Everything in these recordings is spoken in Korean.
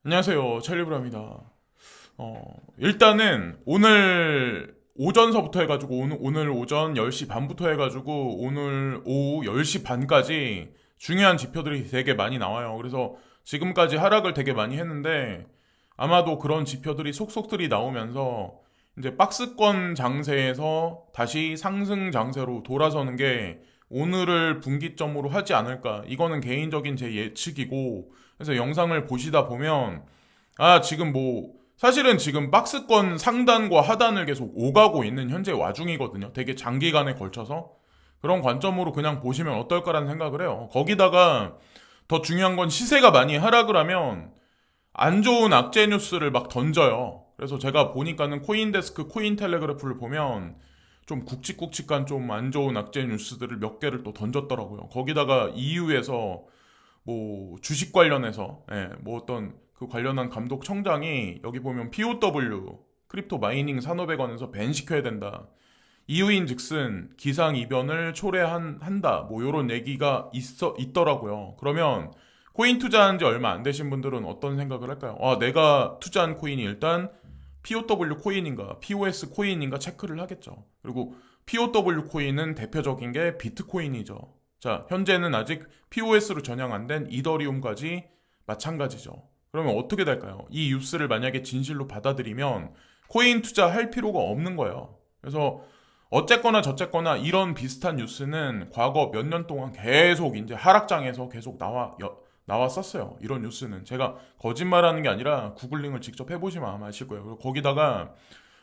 안녕하세요. 찰리브라입니다. 일단은 오늘 오전서부터 해가지고 오늘 오전 10시 반부터 해가지고 오늘 오후 10시 반까지 중요한 지표들이 되게 많이 나와요. 그래서 지금까지 하락을 되게 많이 했는데 아마도 그런 지표들이 속속들이 나오면서 이제 박스권 장세에서 다시 상승 장세로 돌아서는 게 오늘을 분기점으로 하지 않을까. 이거는 개인적인 제 예측이고, 그래서 영상을 보시다 보면 지금 사실은 지금 박스권 상단과 하단을 계속 오가고 있는 현재 와중이거든요. 되게 장기간에 걸쳐서. 그런 관점으로 그냥 보시면 어떨까라는 생각을 해요. 거기다가 더 중요한 건 시세가 많이 하락을 하면 안 좋은 악재 뉴스를 막 던져요. 그래서 제가 보니까는 코인데스크, 코인텔레그래프를 보면 좀 굵직굵직한 좀 안 좋은 악재 뉴스들을 몇 개를 또 던졌더라고요. 거기다가 EU에서 주식 관련해서 어떤 그 관련한 감독청장이 여기 보면 POW 크립토 마이닝 산업에 관해서 밴 시켜야 된다. 이유인즉슨 기상이변을 초래한다. 요런 얘기가 있더라고요. 그러면 코인 투자한 지 얼마 안 되신 분들은 어떤 생각을 할까요? 내가 투자한 코인이 일단 POW 코인인가, POS 코인인가 체크를 하겠죠. 그리고 POW 코인은 대표적인 게 비트코인이죠. 자, 현재는 아직 POS로 전향 안 된 이더리움까지 마찬가지죠. 그러면 어떻게 될까요? 이 뉴스를 만약에 진실로 받아들이면 코인 투자할 필요가 없는 거예요. 그래서 어쨌거나 저쨌거나 이런 비슷한 뉴스는 과거 몇 년 동안 계속 이제 하락장에서 계속 나왔었어요. 이런 뉴스는 제가 거짓말하는 게 아니라 구글링을 직접 해보시면 아마 아실 거예요. 그리고 거기다가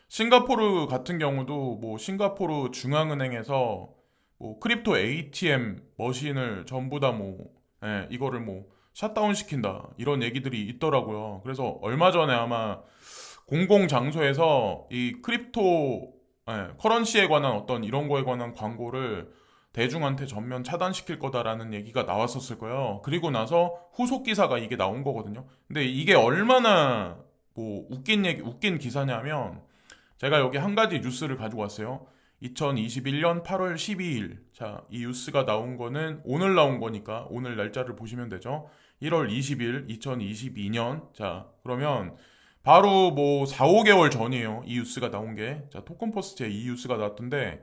싱가포르 같은 경우도 싱가포르 중앙은행에서 크립토 ATM 머신을 전부 다 이거를 샷다운 시킨다 이런 얘기들이 있더라고요. 그래서 얼마 전에 아마 공공 장소에서 이 크립토 커런시에 관한 어떤 이런 거에 관한 광고를 대중한테 전면 차단시킬 거다라는 얘기가 나왔었을 거예요. 그리고 나서 후속 기사가 이게 나온 거거든요. 근데 이게 얼마나 웃긴 기사냐면 제가 여기 한 가지 뉴스를 가지고 왔어요. 2021년 8월 12일. 자, 이 뉴스가 나온 거는 오늘 나온 거니까 오늘 날짜를 보시면 되죠. 1월 20일 2022년. 자, 그러면 바로 4, 5개월 전이에요. 이 뉴스가 나온 게. 자, 토큰포스트에 이 뉴스가 나왔던데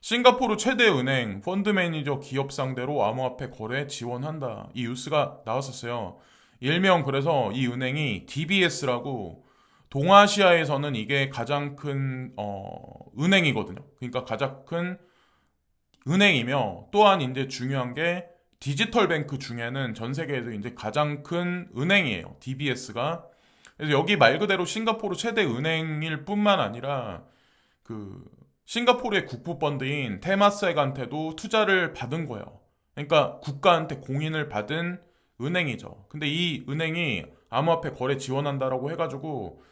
싱가포르 최대 은행 펀드 매니저 기업 상대로 암호화폐 거래 지원한다. 이 뉴스가 나왔었어요. 일명 그래서 이 은행이 DBS라고 동아시아에서는 이게 가장 큰 은행이거든요. 그러니까 가장 큰 은행이며 또한 이제 중요한 게 디지털 뱅크 중에는 전 세계에서 이제 가장 큰 은행이에요. DBS가. 그래서 여기 말 그대로 싱가포르 최대 은행일 뿐만 아니라 그 싱가포르의 국부 펀드인 테마섹한테도 투자를 받은 거예요. 그러니까 국가한테 공인을 받은 은행이죠. 근데 이 은행이 암호화폐 거래 지원한다라고 해가지고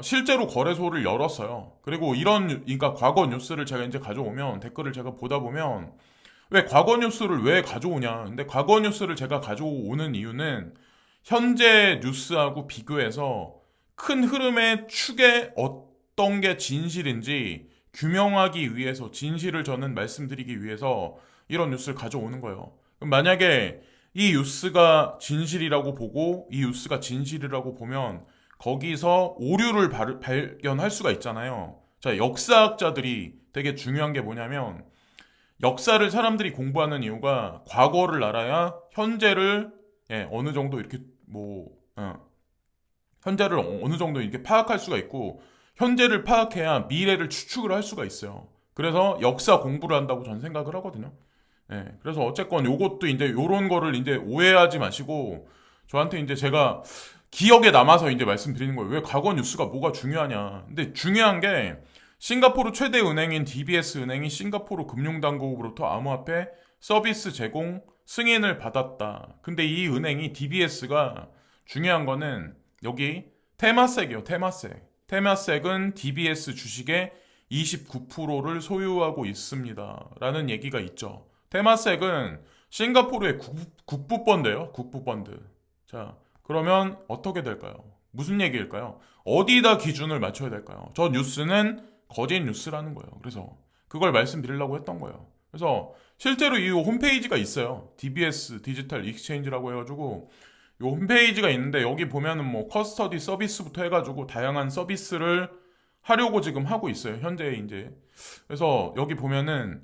실제로 거래소를 열었어요. 그리고 그러니까 과거 뉴스를 제가 이제 가져오면 댓글을 제가 보다 보면 왜 과거 뉴스를 왜 가져오냐. 근데 과거 뉴스를 제가 가져오는 이유는 현재 뉴스하고 비교해서 큰 흐름의 축에 어떤 게 진실인지 규명하기 위해서 진실을 저는 말씀드리기 위해서 이런 뉴스를 가져오는 거예요. 그럼 만약에 이 뉴스가 진실이라고 보고 이 뉴스가 진실이라고 보면 거기서 오류를 발견할 수가 있잖아요. 자, 역사학자들이 되게 중요한 게 뭐냐면 역사를 사람들이 공부하는 이유가 과거를 알아야 현재를 어느 정도 이렇게 현재를 어느 정도 이렇게 파악할 수가 있고 현재를 파악해야 미래를 추측을 할 수가 있어요. 그래서 역사 공부를 한다고 저는 생각을 하거든요. 그래서 어쨌건 요것도 이제 요런 거를 이제 오해하지 마시고 저한테 이제 제가 기억에 남아서 이제 말씀드리는 거예요. 왜 과거 뉴스가 뭐가 중요하냐. 근데 중요한 게 싱가포르 최대 은행인 DBS 은행이 싱가포르 금융당국으로부터 암호화폐 서비스 제공 승인을 받았다. 근데 이 은행이 DBS가 중요한 거는 여기 테마섹이요. 테마섹은 DBS 주식의 29%를 소유하고 있습니다. 라는 얘기가 있죠. 테마섹은 싱가포르의 국부펀드예요. 국부펀드. 자, 그러면 어떻게 될까요? 무슨 얘기일까요? 어디다 기준을 맞춰야 될까요? 저 뉴스는 거짓 뉴스라는 거예요. 그래서 그걸 말씀드리려고 했던 거예요. 그래서 실제로 이 홈페이지가 있어요. DBS 디지털 익스체인지라고 해가지고 요 홈페이지가 있는데 여기 보면은 뭐 커스터디 서비스부터 해가지고 다양한 서비스를 하려고 지금 하고 있어요. 현재 이제. 그래서 여기 보면은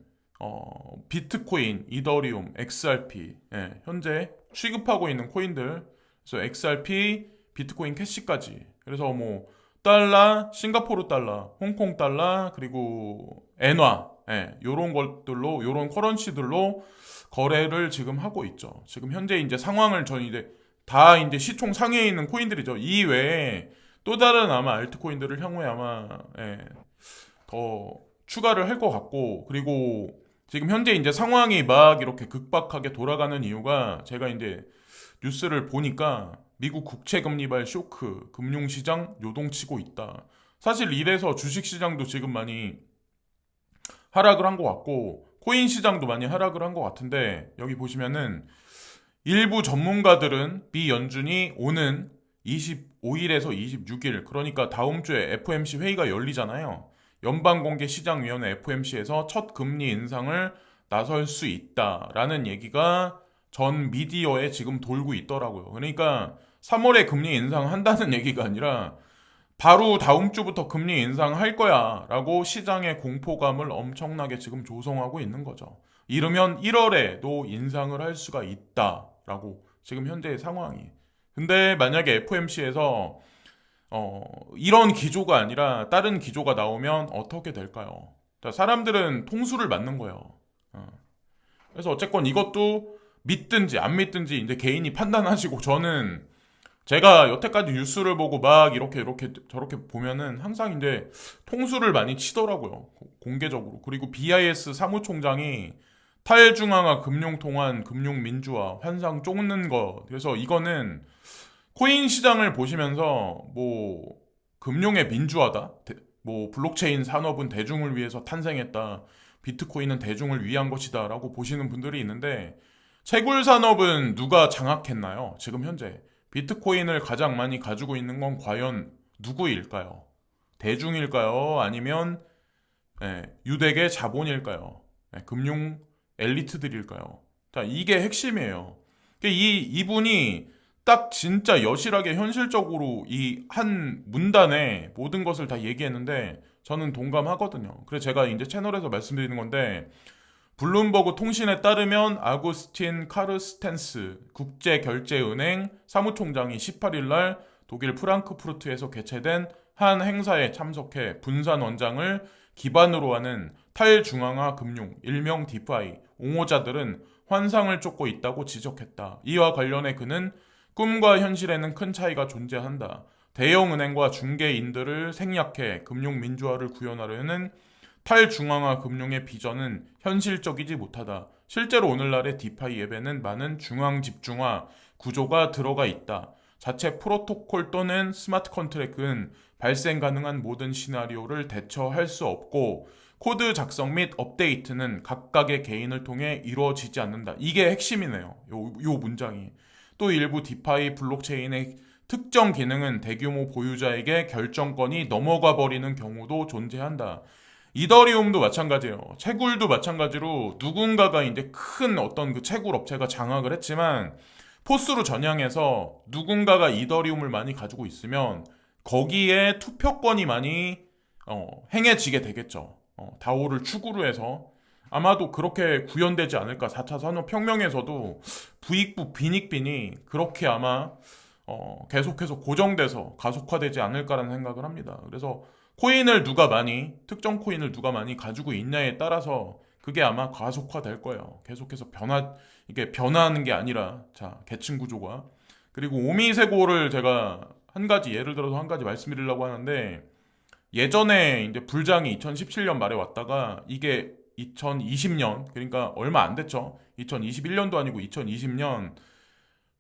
비트코인, 이더리움, XRP, 예, 현재 취급하고 있는 코인들. 그래서 XRP, 비트코인 캐시까지. 그래서 뭐 달러, 싱가포르 달러, 홍콩 달러, 그리고 엔화, 예, 요런 것들로, 요런 커런시들로 거래를 지금 하고 있죠. 지금 현재 이제 상황을 저는 이제 다 이제 시총 상위에 있는 코인들이죠. 이 외에 또 다른 아마 알트코인들을 향후에 아마, 예, 더 추가를 할 것 같고, 그리고 지금 현재 이제 상황이 막 이렇게 급박하게 돌아가는 이유가 제가 이제 뉴스를 보니까 미국 국채 금리발 쇼크, 금융시장 요동치고 있다. 사실 이래서 주식시장도 지금 많이 하락을 한 것 같고 코인 시장도 많이 하락을 한 것 같은데, 여기 보시면은 일부 전문가들은 미 연준이 오는 25일에서 26일, 그러니까 다음 주에 FOMC 회의가 열리잖아요. 연방공개시장위원회 FOMC에서 첫 금리 인상을 나설 수 있다라는 얘기가 전 미디어에 지금 돌고 있더라고요. 그러니까 3월에 금리 인상한다는 얘기가 아니라 바로 다음 주부터 금리 인상할 거야 라고 시장의 공포감을 엄청나게 지금 조성하고 있는 거죠. 이르면 1월에도 인상을 할 수가 있다라고 지금 현재의 상황이. 근데 만약에 FOMC에서 이런 기조가 아니라 다른 기조가 나오면 어떻게 될까요? 사람들은 통수를 맞는 거예요. 어. 그래서 어쨌건 이것도 믿든지 안 믿든지 이제 개인이 판단하시고, 저는 제가 여태까지 뉴스를 보고 막 이렇게 저렇게 보면은 항상 이제 통수를 많이 치더라고요. 공개적으로. 그리고 BIS 사무총장이 탈중앙화 금융통화, 금융민주화, 환상 쫓는 거. 그래서 이거는 코인 시장을 보시면서 뭐 금융의 민주화다, 뭐 블록체인 산업은 대중을 위해서 탄생했다, 비트코인은 대중을 위한 것이다라고 보시는 분들이 있는데, 채굴 산업은 누가 장악했나요? 지금 현재 비트코인을 가장 많이 가지고 있는 건 과연 누구일까요? 대중일까요? 아니면 유대계 자본일까요? 금융 엘리트들일까요? 자, 이게 핵심이에요. 이분이 딱 진짜 여실하게 현실적으로 이 한 문단에 모든 것을 다 얘기했는데 저는 동감하거든요. 그래서 제가 이제 채널에서 말씀드리는 건데, 블룸버그 통신에 따르면 아구스틴 카르스텐스 국제결제은행 사무총장이 18일 날 독일 프랑크푸르트에서 개최된 한 행사에 참석해 분산 원장을 기반으로 하는 탈중앙화 금융, 일명 디파이 옹호자들은 환상을 쫓고 있다고 지적했다. 이와 관련해 그는 꿈과 현실에는 큰 차이가 존재한다. 대형은행과 중개인들을 생략해 금융민주화를 구현하려는 탈중앙화 금융의 비전은 현실적이지 못하다. 실제로 오늘날의 디파이 앱에는 많은 중앙집중화 구조가 들어가 있다. 자체 프로토콜 또는 스마트 컨트랙은 발생 가능한 모든 시나리오를 대처할 수 없고, 코드 작성 및 업데이트는 각각의 개인을 통해 이루어지지 않는다. 이게 핵심이네요. 요 문장이. 또 일부 디파이 블록체인의 특정 기능은 대규모 보유자에게 결정권이 넘어가 버리는 경우도 존재한다. 이더리움도 마찬가지예요. 채굴도 마찬가지로 누군가가 이제 큰 어떤 그 채굴 업체가 장악을 했지만 포스로 전향해서 누군가가 이더리움을 많이 가지고 있으면 거기에 투표권이 많이 행해지게 되겠죠. 다오를 축으로 해서 아마도 그렇게 구현되지 않을까. 4차 산업혁명에서도 부익부 빈익빈이 그렇게 아마 계속해서 고정돼서 가속화되지 않을까라는 생각을 합니다. 그래서 특정 코인을 누가 많이 가지고 있냐에 따라서 그게 아마 가속화될 거예요. 계속해서 이게 변화하는 게 아니라, 자, 계층 구조가. 그리고 오미세고를 제가 예를 들어서 한 가지 말씀드리려고 하는데, 예전에 이제 불장이 2017년 말에 왔다가 이게 2020년, 그러니까 얼마 안 됐죠. 2021년도 아니고 2020년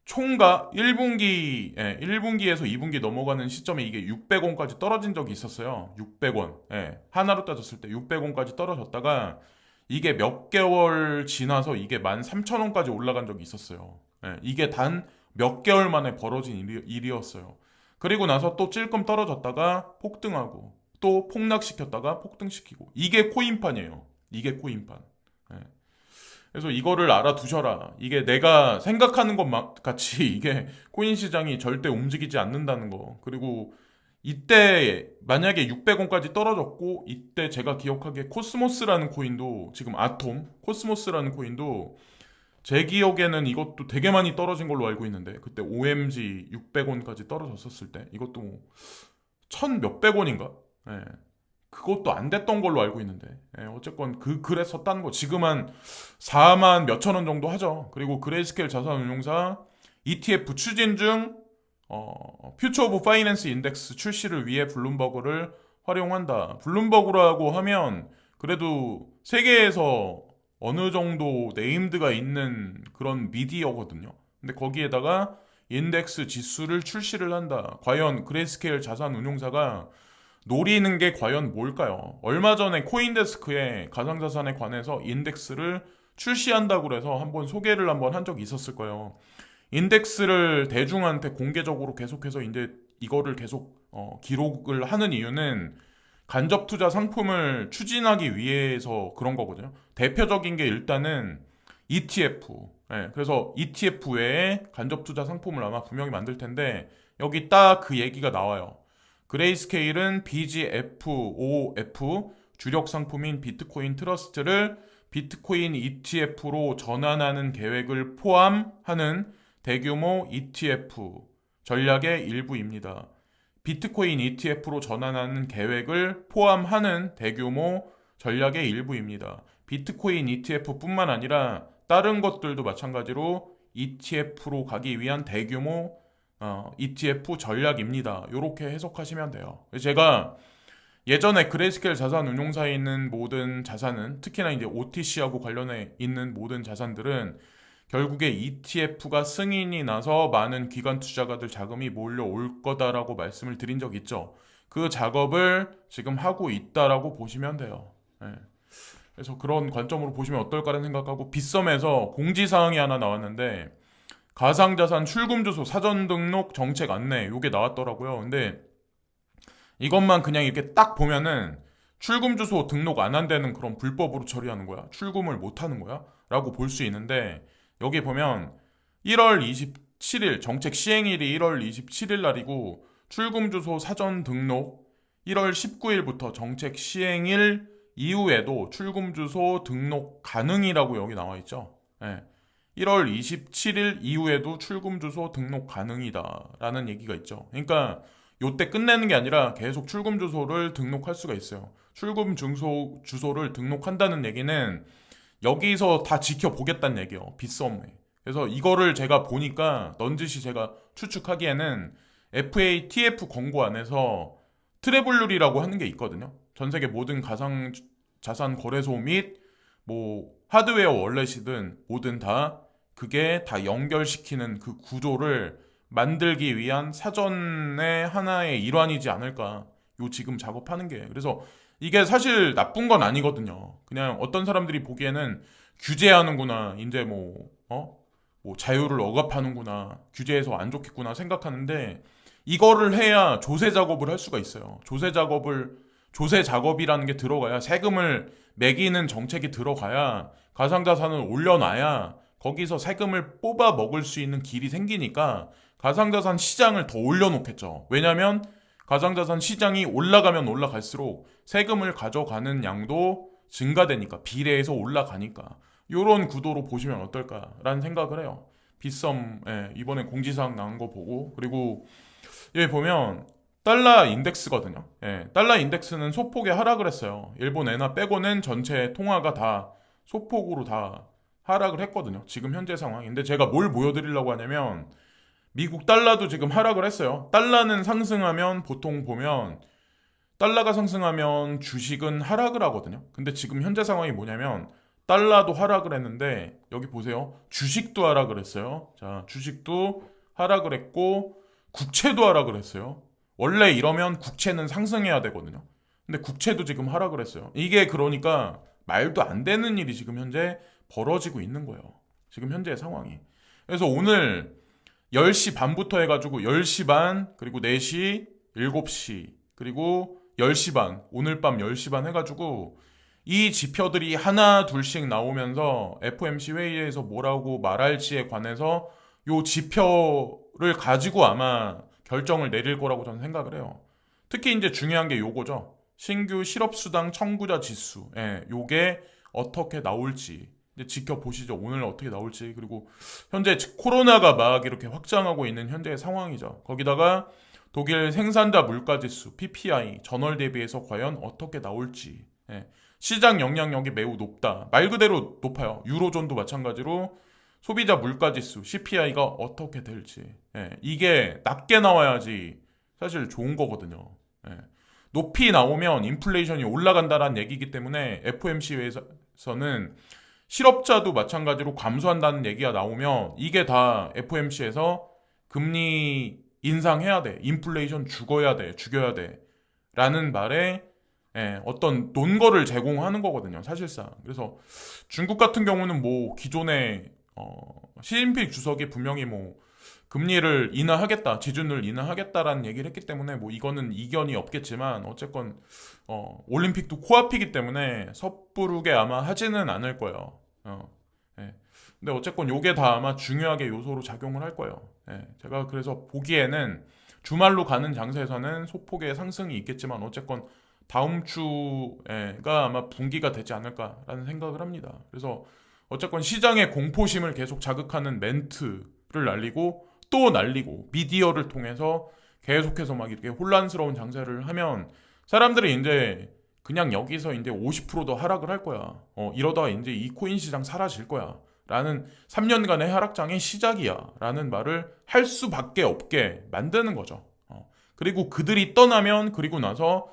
총각 1분기에서 2분기 넘어가는 시점에 이게 600원까지 떨어진 적이 있었어요. 600원. 예, 하나로 따졌을 때 600원까지 떨어졌다가 이게 몇 개월 지나서 이게 13,000원까지 올라간 적이 있었어요. 예, 이게 단 몇 개월 만에 벌어진 일이었어요. 그리고 나서 또 찔끔 떨어졌다가 폭등하고 또 폭락시켰다가 폭등시키고, 이게 코인판이에요. 이게 코인판. 예. 그래서 이거를 알아두셔라. 이게 내가 생각하는 것 같이 이게 코인 시장이 절대 움직이지 않는다는 거. 그리고 이때 만약에 600원까지 떨어졌고 이때 제가 기억하기에 코스모스라는 코인도 지금 아톰 코스모스라는 코인도 제 기억에는 이것도 되게 많이 떨어진 걸로 알고 있는데 그때 OMG 600원까지 떨어졌었을 때 이것도 천 몇백 원인가? 예. 그것도 안 됐던 걸로 알고 있는데 예, 어쨌건 그 글에 썼다는 거 지금 한 4만 몇천 원 정도 하죠. 그리고 그레이스케일 자산운용사 ETF 추진 중 퓨처 오브 파이낸스 인덱스 출시를 위해 블룸버그를 활용한다. 블룸버그라고 하면 그래도 세계에서 어느 정도 네임드가 있는 그런 미디어거든요. 근데 거기에다가 인덱스 지수를 출시를 한다. 과연 그레이스케일 자산운용사가 노리는 게 과연 뭘까요? 얼마 전에 코인데스크에 가상자산에 관해서 인덱스를 출시한다고 해서 한번 소개를 한번 한 적이 있었을 거예요. 인덱스를 대중한테 공개적으로 계속해서 이제 이거를 계속 기록을 하는 이유는 간접 투자 상품을 추진하기 위해서 그런 거거든요. 대표적인 게 일단은 ETF. 예, 그래서 ETF 외에 간접 투자 상품을 아마 분명히 만들 텐데 여기 딱 그 얘기가 나와요. 그레이스케일은 BGFOF 주력 상품인 비트코인 트러스트를 비트코인 ETF로 전환하는 계획을 포함하는 대규모 ETF 전략의 일부입니다. 비트코인 ETF로 전환하는 계획을 포함하는 대규모 전략의 일부입니다. 비트코인 ETF뿐만 아니라 다른 것들도 마찬가지로 ETF로 가기 위한 대규모 ETF 전략입니다. 이렇게 해석하시면 돼요. 제가 예전에 그레이스케일 자산운용사에 있는 모든 자산은 특히나 이제 OTC하고 관련해 있는 모든 자산들은 결국에 ETF가 승인이 나서 많은 기관 투자가들 자금이 몰려올 거다라고 말씀을 드린 적 있죠. 그 작업을 지금 하고 있다라고 보시면 돼요. 네. 그래서 그런 관점으로 보시면 어떨까라는 생각하고 빗썸에서 공지사항이 하나 나왔는데 가상자산 출금주소 사전 등록 정책 안내 요게 나왔더라고요. 근데 이것만 그냥 이렇게 딱 보면은 출금주소 등록 안 한다는 그런 불법으로 처리하는 거야. 출금을 못 하는 거야. 라고 볼 수 있는데 여기 보면 1월 27일 정책 시행일이 1월 27일 날이고 출금주소 사전 등록 1월 19일부터 정책 시행일 이후에도 출금주소 등록 가능이라고 여기 나와 있죠. 네. 1월 27일 이후에도 출금주소 등록 가능이다라는 얘기가 있죠. 그러니까 요때 끝내는 게 아니라 계속 출금주소를 등록할 수가 있어요. 주소를 등록한다는 얘기는 여기서 다 지켜보겠다는 얘기예요. 빗썸에. 그래서 이거를 제가 보니까 넌지시 제가 추측하기에는 FATF 권고 안에서 트래블룰이라고 하는 게 있거든요. 전 세계 모든 가상 자산 거래소 및 뭐 하드웨어 월렛이든 뭐든 다 그게 다 연결시키는 그 구조를 만들기 위한 사전의 하나의 일환이지 않을까. 요 지금 작업하는 게. 그래서 이게 사실 나쁜 건 아니거든요. 그냥 어떤 사람들이 보기에는 규제하는구나. 이제 뭐 자유를 억압하는구나. 규제해서 안 좋겠구나 생각하는데 이거를 해야 조세 작업을 할 수가 있어요. 조세 작업이라는 게 들어가야 세금을 매기는 정책이 들어가야 가상자산을 올려놔야 거기서 세금을 뽑아 먹을 수 있는 길이 생기니까 가상자산 시장을 더 올려놓겠죠. 왜냐하면 가상자산 시장이 올라가면 올라갈수록 세금을 가져가는 양도 증가되니까 비례해서 올라가니까 이런 구도로 보시면 어떨까라는 생각을 해요. 빗썸 이번에 공지사항 나온 거 보고 그리고 여기 보면 달러 인덱스거든요. 달러 인덱스는 소폭의 하락을 했어요. 일본 엔화 빼고는 전체 통화가 다 소폭으로 다 하락을 했거든요. 지금 현재 상황인데 제가 뭘 보여드리려고 하냐면 미국 달러도 지금 하락을 했어요. 달러는 상승하면 보통 보면 달러가 상승하면 주식은 하락을 하거든요. 근데 지금 현재 상황이 뭐냐면 달러도 하락을 했는데 여기 보세요. 주식도 하락을 했어요. 자, 주식도 하락을 했고 국채도 하락을 했어요. 원래 이러면 국채는 상승해야 되거든요. 근데 국채도 지금 하락을 했어요. 이게 그러니까 말도 안 되는 일이 지금 현재 벌어지고 있는 거예요. 지금 현재의 상황이. 그래서 오늘 10시 반부터 해가지고 10시 반, 그리고 4시, 7시, 그리고 10시 반, 오늘 밤 10시 반 해가지고 이 지표들이 하나 둘씩 나오면서 FOMC 회의에서 뭐라고 말할지에 관해서 요 지표를 가지고 아마 결정을 내릴 거라고 저는 생각을 해요. 특히 이제 중요한 게 요거죠. 신규 실업수당 청구자 지수. 예, 요게 어떻게 나올지 이제 지켜보시죠. 오늘 어떻게 나올지. 그리고 현재 코로나가 막 이렇게 확장하고 있는 현재의 상황이죠. 거기다가 독일 생산자 물가지수 PPI 전월 대비해서 과연 어떻게 나올지. 예, 시장 영향력이 매우 높다. 말 그대로 높아요. 유로존도 마찬가지로 소비자 물가지수 CPI가 어떻게 될지. 예, 이게 낮게 나와야지 사실 좋은 거거든요. 예. 높이 나오면 인플레이션이 올라간다는 얘기이기 때문에 FOMC에서는 실업자도 마찬가지로 감소한다는 얘기가 나오면 이게 다 FOMC에서 금리 인상해야 돼. 인플레이션 죽어야 돼. 죽여야 돼. 라는 말에 어떤 논거를 제공하는 거거든요. 사실상. 그래서 중국 같은 경우는 뭐 기존에 시진핑 주석이 분명히 뭐 금리를 인하하겠다, 지준을 인하하겠다라는 얘기를 했기 때문에 뭐 이거는 이견이 없겠지만 어쨌건 올림픽도 코앞이기 때문에 섣부르게 아마 하지는 않을 거예요. 예. 근데 어쨌건 요게 다 아마 중요하게 요소로 작용을 할 거예요. 예. 제가 그래서 보기에는 주말로 가는 장세에서는 소폭의 상승이 있겠지만 어쨌건 다음 주가 아마 분기가 되지 않을까라는 생각을 합니다. 그래서 어쨌건 시장의 공포심을 계속 자극하는 멘트를 날리고 또 날리고 미디어를 통해서 계속해서 막 이렇게 혼란스러운 장세를 하면 사람들이 이제 그냥 여기서 이제 50%더 하락을 할 거야. 이러다가 이제 이 코인 시장 사라질 거야. 라는 3년간의 하락장의 시작이야. 라는 말을 할 수밖에 없게 만드는 거죠. 그리고 그들이 떠나면 그리고 나서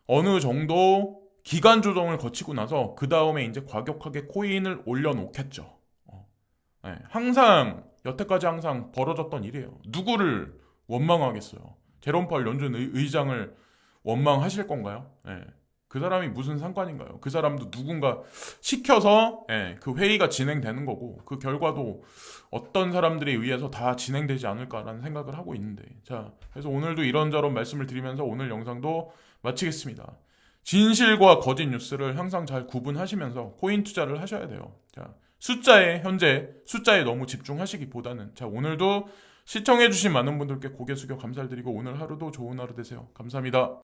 어느 정도 기간 조정을 거치고 나서 그 다음에 이제 과격하게 코인을 올려놓겠죠. 네, 항상 여태까지 항상 벌어졌던 일이에요. 누구를 원망하겠어요? 제롬 파월 연준 의장을 원망하실 건가요? 네, 그 사람이 무슨 상관인가요? 그 사람도 누군가 시켜서 그 회의가 진행되는 거고 그 결과도 어떤 사람들에 의해서 다 진행되지 않을까라는 생각을 하고 있는데 자 그래서 오늘도 이런저런 말씀을 드리면서 오늘 영상도 마치겠습니다. 진실과 거짓 뉴스를 항상 잘 구분하시면서 코인 투자를 하셔야 돼요. 자, 현재 숫자에 너무 집중하시기보다는 자, 오늘도 시청해주신 많은 분들께 고개 숙여 감사를 드리고 오늘 하루도 좋은 하루 되세요. 감사합니다.